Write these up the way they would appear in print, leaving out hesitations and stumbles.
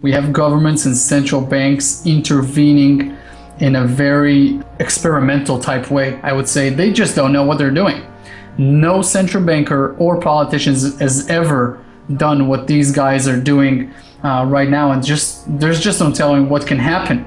We have governments and central banks intervening in a very experimental type way. I would say they just don't know what they're doing. No central banker or politicians has ever done what these guys are doing right now, and there's just no telling what can happen.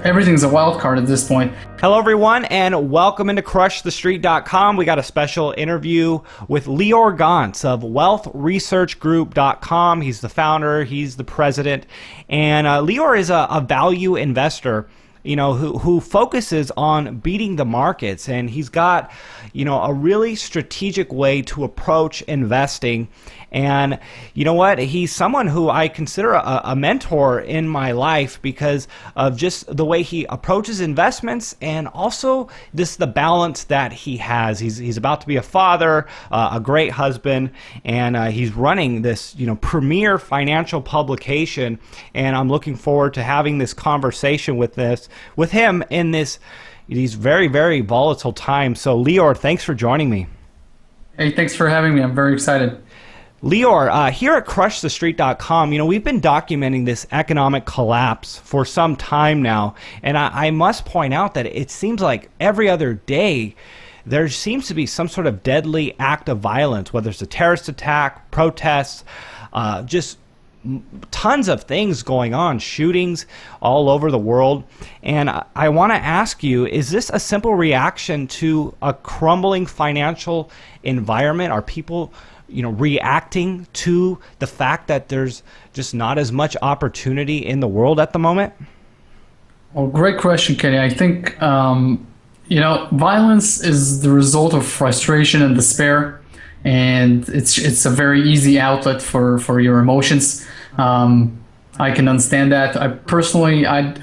Everything's a wild card at this point. Hello everyone, and welcome into crushthestreet.com. We got a special interview with Lior Gantz of wealthresearchgroup.com. He's the founder, he's the president, and Lior is a value investor, who focuses on beating the markets, and he's got, a really strategic way to approach investing. And you know what? He's someone who I consider a mentor in my life because of just the way he approaches investments and also just the balance that he has. He's about to be a father, a great husband, and he's running this premier financial publication. And I'm looking forward to having this conversation with him in these very, very volatile times. So Lior, thanks for joining me. Hey, thanks for having me. I'm very excited. Lior, here at crushthestreet.com, we've been documenting this economic collapse for some time now, and I must point out that it seems like every other day there seems to be some sort of deadly act of violence, whether it's a terrorist attack, protests, just tons of things going on, shootings all over the world. And I want to ask you, is this a simple reaction to a crumbling financial environment? Are people reacting to the fact that there's just not as much opportunity in the world at the moment? Well, great question, Kenny. I think, violence is the result of frustration and despair, and it's a very easy outlet for your emotions. I can understand that. I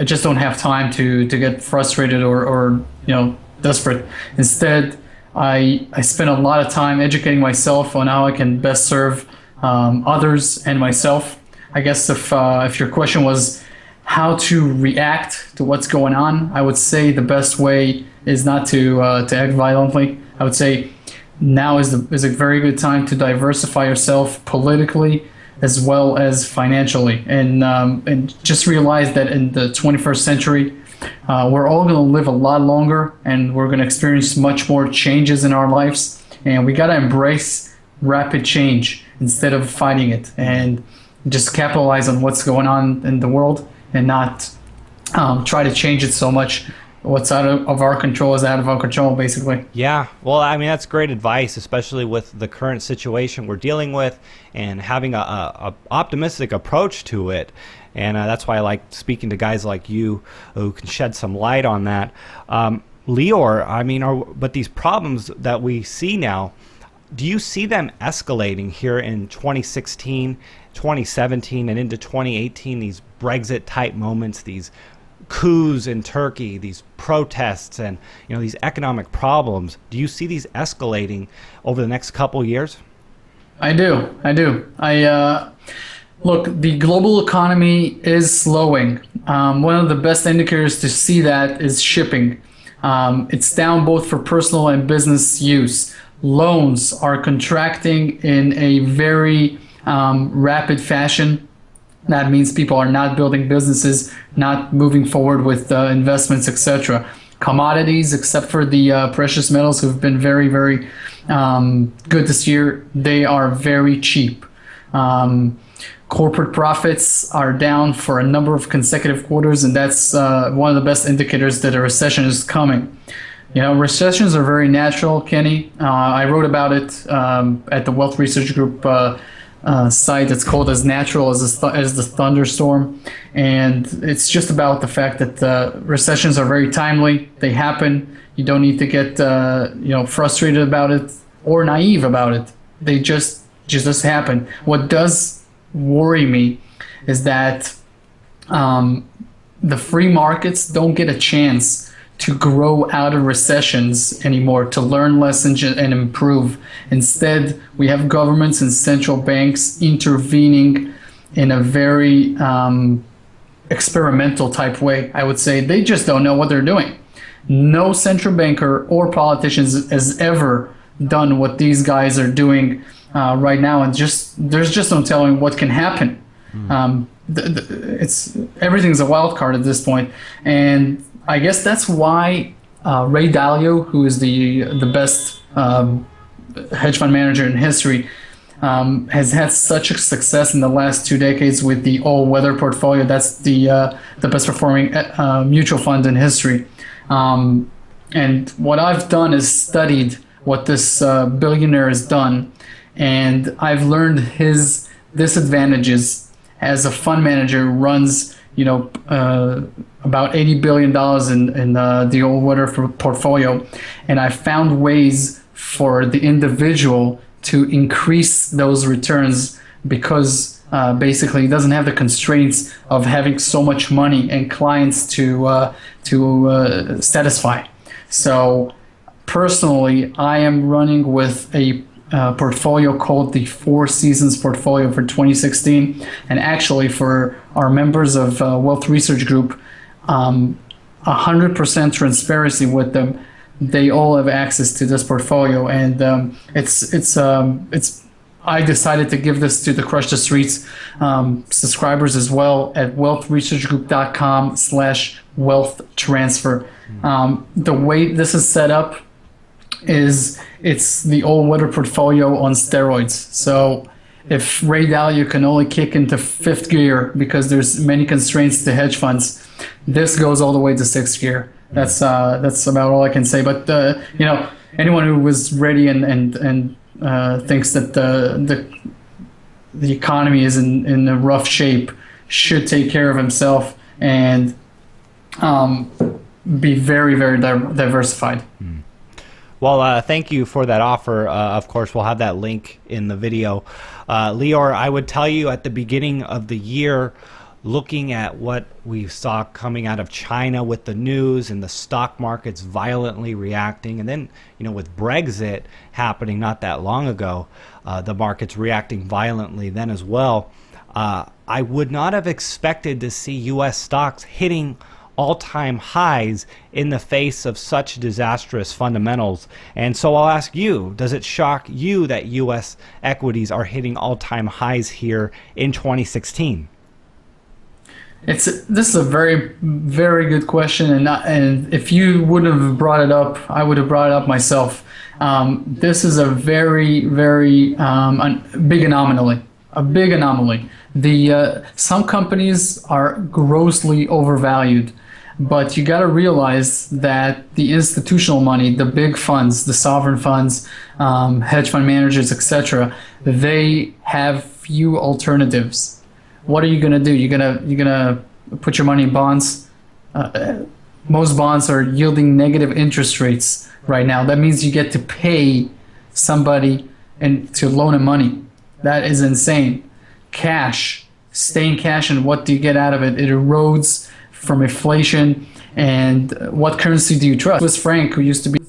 just don't have time to get frustrated or desperate. Instead, I spend a lot of time educating myself on how I can best serve others and myself. I guess if your question was how to react to what's going on, I would say the best way is not to act violently. I would say now is a very good time to diversify yourself politically as well as financially, and just realize that in the 21st century, we're all going to live a lot longer, and we're going to experience much more changes in our lives, and we got to embrace rapid change instead of fighting it, and just capitalize on what's going on in the world and not try to change it so much. What's out of our control is out of our control, basically. Yeah, well, I mean, that's great advice, especially with the current situation we're dealing with and having a optimistic approach to it. And that's why I like speaking to guys like you who can shed some light on that. Lior, but these problems that we see now, do you see them escalating here in 2016, 2017, and into 2018, these Brexit-type moments, these coups in Turkey, these protests, and these economic problems? Do you see these escalating over the next couple of years? I do. Look, the global economy is slowing. One of the best indicators to see that is shipping. It's down both for personal and business use. Loans are contracting in a very rapid fashion. That means people are not building businesses, not moving forward with investments, etc. Commodities, except for the precious metals, who've been very, very good this year, they are very cheap. Corporate profits are down for a number of consecutive quarters, and that's one of the best indicators that a recession is coming. Recessions are very natural, Kenny. I wrote about it at the Wealth Research Group site. It's called As Natural as the Thunderstorm, and it's just about the fact that recessions are very timely. They happen. You don't need to get frustrated about it or naive about it. They just happen. What does worry me is that the free markets don't get a chance to grow out of recessions anymore, to learn lessons and improve. Instead, we have governments and central banks intervening in a very experimental type way. I would say they just don't know what they're doing. No central banker or politicians has ever done what these guys are doing right now, and there's just no telling what can happen. It's everything's a wild card at this point, and I guess that's why Ray Dalio, who is the best hedge fund manager in history, has had such a success in the last 2 decades with the all-weather portfolio. That's the best performing mutual fund in history. And what I've done is studied what this billionaire has done, and I've learned his disadvantages as a fund manager. Runs, about $80 billion in the all-weather portfolio, and I found ways for the individual to increase those returns because basically he doesn't have the constraints of having so much money and clients to satisfy. So personally, I am running with a portfolio called the Four Seasons portfolio for 2016, and actually for our members of Wealth Research Group, 100% transparency with them. They all have access to this portfolio, and I decided to give this to the Crush the Streets subscribers as well at wealthresearchgroup.com/wealth transfer. The way this is set up is it's the all-weather portfolio on steroids. So if Ray Dalio can only kick into fifth gear because there's many constraints to hedge funds, this goes all the way to sixth gear. That's about all I can say. But anyone who was ready and thinks that the economy is in a rough shape should take care of himself and be very, very diversified. Well, thank you for that offer. Of course, we'll have that link in the video. Lior, I would tell you at the beginning of the year, looking at what we saw coming out of China with the news and the stock markets violently reacting, and then with Brexit happening not that long ago, the markets reacting violently then as well, I would not have expected to see U.S. stocks hitting all-time highs in the face of such disastrous fundamentals. And so I'll ask you, does it shock you that U.S. equities are hitting all-time highs here in 2016? This is a very, very good question, and if you wouldn't have brought it up, I would have brought it up myself. This is a very, very big anomaly. A big anomaly. Some companies are grossly overvalued, but you got to realize that the institutional money, the big funds, the sovereign funds, hedge fund managers, etc., they have few alternatives. What are you gonna do? You're gonna put your money in bonds. Most bonds are yielding negative interest rates right now. That means you get to pay somebody and to loan him money. That is insane. Cash, staying cash, and what do you get out of it? It erodes from inflation. And what currency do you trust? Swiss franc, who used to be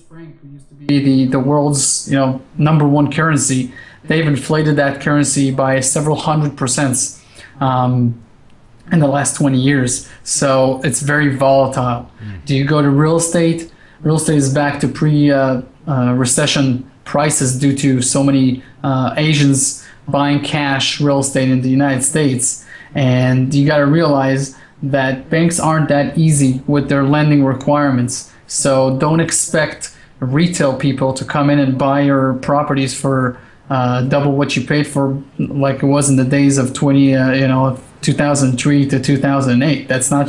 the world's #1 currency, they've inflated that currency by several 100% in the last 20 years. So it's very volatile. Do you go to real estate? Real estate is back to pre-recession prices due to so many Asians buying cash real estate in the United States. And you got to realize that banks aren't that easy with their lending requirements. So don't expect retail people to come in and buy your properties for double what you paid for, like it was in the days of 2003 to 2008. That's not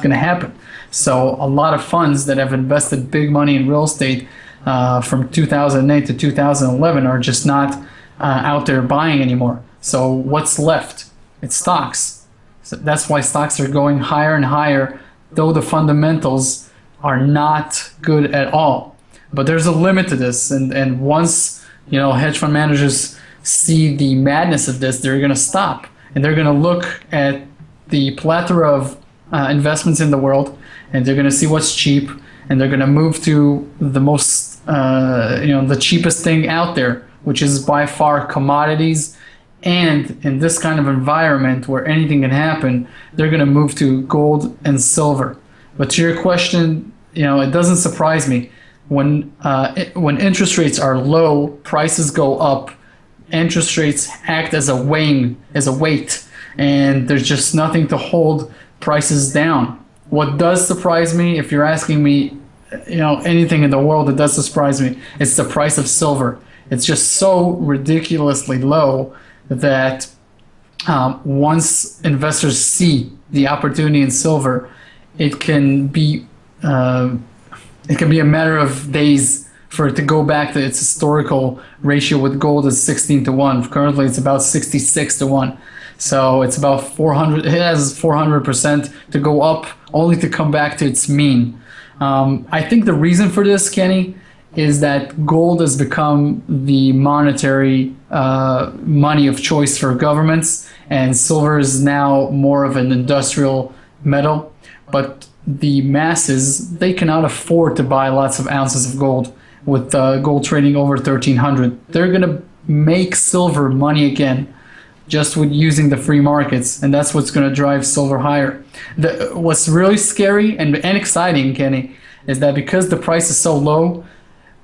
going to happen. So a lot of funds that have invested big money in real estate from 2008 to 2011 are just not out there buying anymore. So what's left? It's stocks. So that's why stocks are going higher and higher, though the fundamentals are not good at all. But there's a limit to this, and once hedge fund managers see the madness of this, they're going to stop, and they're going to look at the plethora of investments in the world, and they're going to see what's cheap, and they're going to move to the most, the cheapest thing out there, which is by far commodities. And in this kind of environment where anything can happen, they're going to move to gold and silver. But to your question, it doesn't surprise me. When interest rates are low, prices go up. Interest rates act as a weight and there's just nothing to hold prices down. What does surprise me, if you're asking me, anything in the world that does surprise me, it's the price of silver. It's just so ridiculously low that once investors see the opportunity in silver, it can be a matter of days for it to go back to its historical ratio with gold is 16 to 1. Currently, it's about 66 to 1. So it's about 400. It has 400% to go up, only to come back to its mean. I think the reason for this, Kenny, is that gold has become the monetary money of choice for governments, and silver is now more of an industrial metal. But the masses, they cannot afford to buy lots of ounces of gold with gold trading over 1,300. They're going to make silver money again just with using the free markets, and that's what's going to drive silver higher. What's really scary and exciting, Kenny, is that because the price is so low,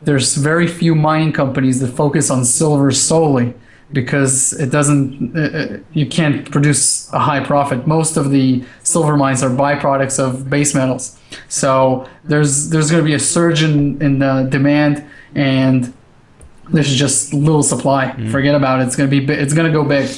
there's very few mining companies that focus on silver solely, because you can't produce a high profit. Most of the silver mines are byproducts of base metals. So there's going to be a surge in demand, and there's just little supply. Forget about it. It's going to go big.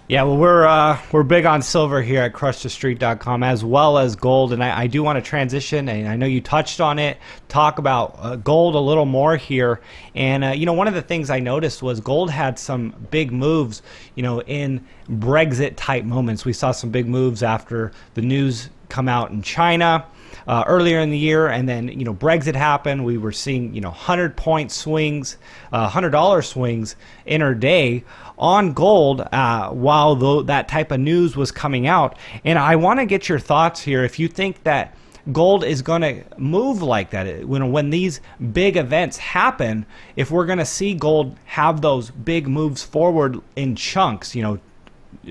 Yeah, well, we're big on silver here at crushthestreet.com, as well as gold, and I do want to transition, and I know you touched on it, talk about gold a little more here. And one of the things I noticed was gold had some big moves, in Brexit type moments. We saw some big moves after the news come out in China earlier in the year, and then Brexit happened. We were seeing $100 swings, $100 swings intraday on gold while that type of news was coming out. And I want to get your thoughts here, if you think that gold is going to move like that when these big events happen, if we're going to see gold have those big moves forward in chunks,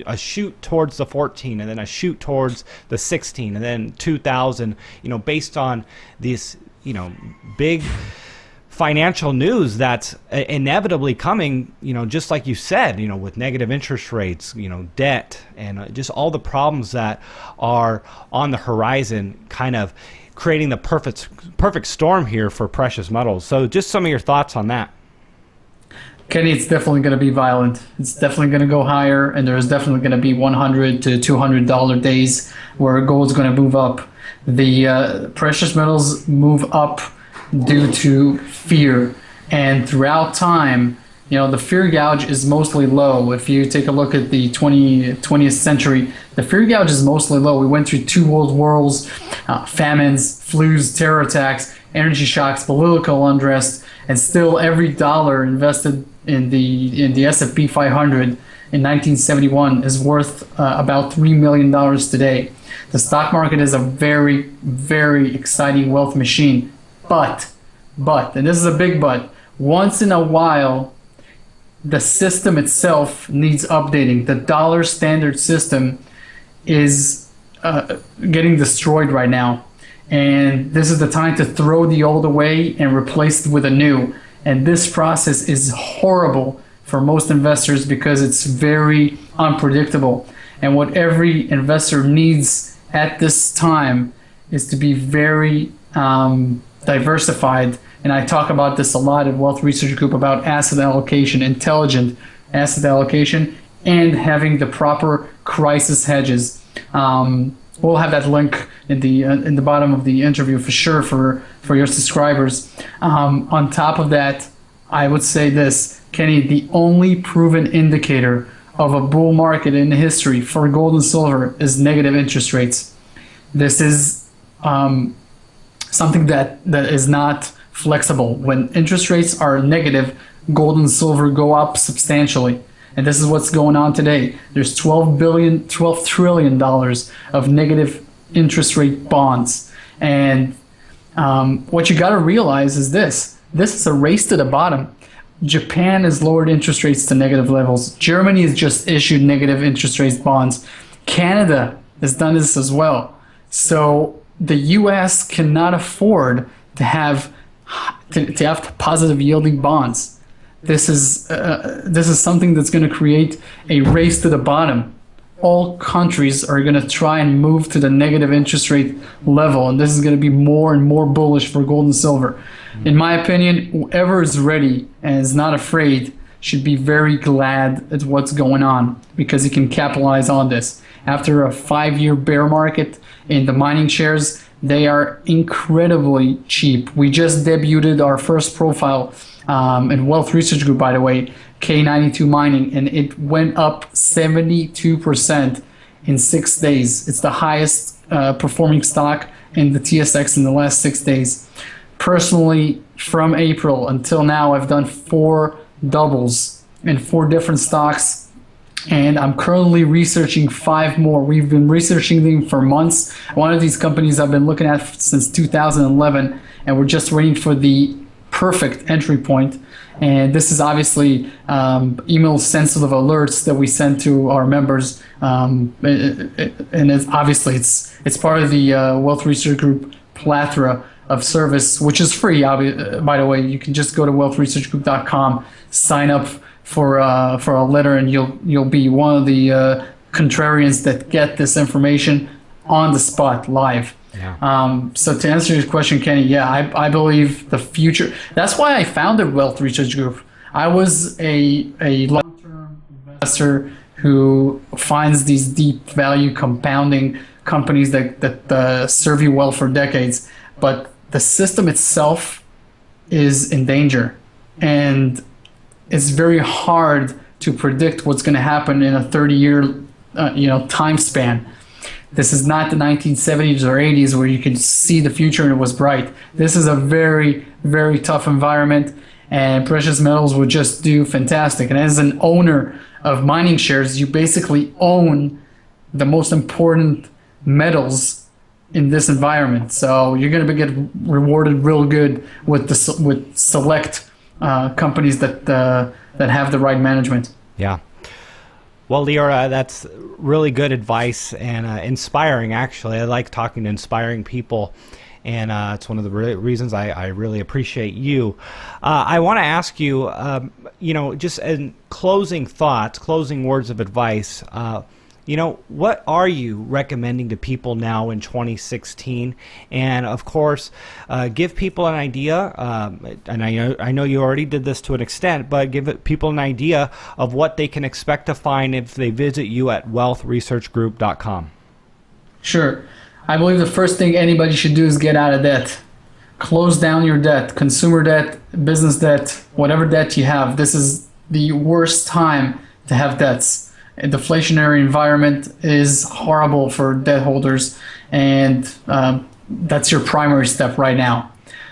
a shoot towards the 14 and then a shoot towards the 16 and then 2000, based on this, big financial news that's inevitably coming, just like you said, with negative interest rates, debt, and just all the problems that are on the horizon, kind of creating the perfect storm here for precious metals. So just some of your thoughts on that. Kenny, it's definitely going to be violent. It's definitely going to go higher, and there's definitely going to be $100 to $200 days where gold's going to move up. The precious metals move up due to fear, and throughout time, the fear gouge is mostly low. If you take a look at the 20th century, the fear gouge is mostly low. We went through 2 world wars, famines, flus, terror attacks, energy shocks, political unrest, and still every dollar invested in the S&P 500 in 1971 is worth about $3 million today. The stock market is a very, very exciting wealth machine. But, and this is a big but, once in a while, the system itself needs updating. The dollar standard system is getting destroyed right now. And this is the time to throw the old away and replace it with a new. And this process is horrible for most investors because it's very unpredictable. And what every investor needs at this time is to be very diversified. And I talk about this a lot at Wealth Research Group about asset allocation, intelligent asset allocation, and having the proper crisis hedges. We'll have that link in the bottom of the interview for sure for your subscribers. On top of that, I would say this, Kenny, the only proven indicator of a bull market in history for gold and silver is negative interest rates. This is something that is not flexible. When interest rates are negative, gold and silver go up substantially. And this is what's going on today. There's $12 trillion of negative interest rate bonds. And what you got to realize is this is a race to the bottom. Japan has lowered interest rates to negative levels. Germany has just issued negative interest rates bonds. Canada has done this as well. So the U.S. cannot afford to have positive yielding bonds. This is something that's going to create a race to the bottom all countries are going to try and move to the negative interest rate level, and this is going to be more and more bullish for gold and silver. In my opinion, whoever is ready and is not afraid should be very glad at what's going on, because he can capitalize on this. After a 5-year bear market in the mining shares, they are incredibly cheap. We just debuted our first profile in Wealth Research Group, by the way, K92 Mining, and it went up 72% in 6 days. It's the highest performing stock in the TSX in the last 6 days. Personally, from April until now, I've done 4 doubles in 4 different stocks, and I'm currently researching 5 more. We've been researching them for months. One of these companies I've been looking at since 2011, and we're just waiting for the perfect entry point. And this is obviously email sensitive alerts that we send to our members, and it's part of the Wealth Research Group plethora of service, which is free. By the way, you can just go to wealthresearchgroup.com, sign up for a letter, and you'll be one of the contrarians that get this information on the spot live. Yeah. So to answer your question, Kenny, yeah, I believe the future. That's why I founded Wealth Research Group. I was a long-term investor who finds these deep value compounding companies that serve you well for decades, but the system itself is in danger, and it's very hard to predict what's going to happen in a 30-year time span. This is not the 1970s or 80s where you could see the future and it was bright. This is a very, very tough environment, and precious metals would just do fantastic. And as an owner of mining shares, you basically own the most important metals in this environment. So you're going to get rewarded real good with select companies that have the right management. Yeah. Well, Lior, that's really good advice and inspiring, actually. I like talking to inspiring people, and it's one of the reasons I really appreciate you. I want to ask you, just in closing thoughts, closing words of advice, what are you recommending to people now in 2016? And of course, give people an idea, and I know you already did this to an extent, but give people an idea of what they can expect to find if they visit you at wealthresearchgroup.com. Sure. I believe the first thing anybody should do is get out of debt. Close down your debt, consumer debt, business debt, whatever debt you have. This is the worst time to have debts. A deflationary environment is horrible for debt holders, and that's your primary step right now.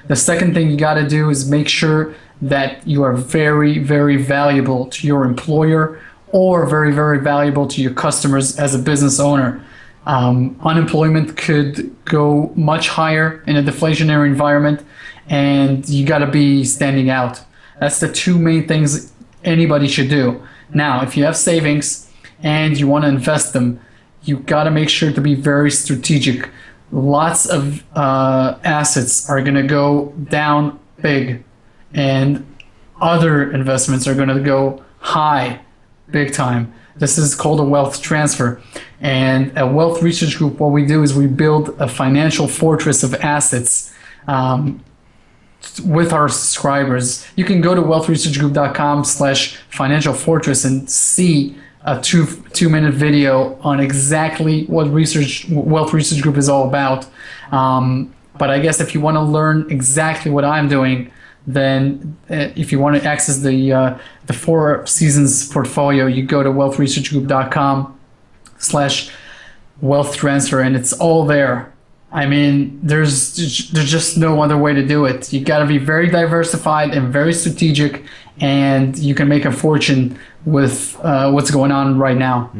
The second thing you got to do is make sure that you are very, very valuable to your employer, or very, very valuable to your customers as a business owner. Unemployment could go much higher in a deflationary environment, and you got to be standing out. That's the 2 main things anybody should do. Now, if you have savings and you want to invest them, you got to make sure to be very strategic. Lots of assets are going to go down big, and other investments are going to go high big time. This is called a wealth transfer. And at Wealth Research Group, what we do is we build a financial fortress of assets with our subscribers. You can go to wealthresearchgroup.com/financial fortress and see a two-minute video on exactly what Wealth Research Group is all about. But I guess if you want to learn exactly what I'm doing, then if you want to access the 4 seasons portfolio, you go to wealthresearchgroup.com/wealth transfer, and it's all there. I mean, there's just no other way to do it. You got to be very diversified and very strategic, and you can make a fortune with what's going on right now.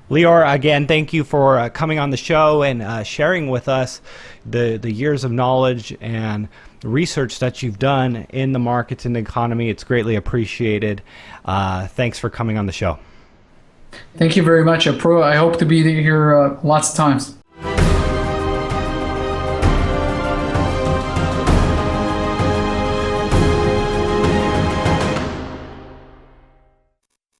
Lior, again, thank you for coming on the show and sharing with us the years of knowledge and research that you've done in the markets and the economy. It's greatly appreciated. Thanks for coming on the show. Thank you very much. I hope to be here lots of times.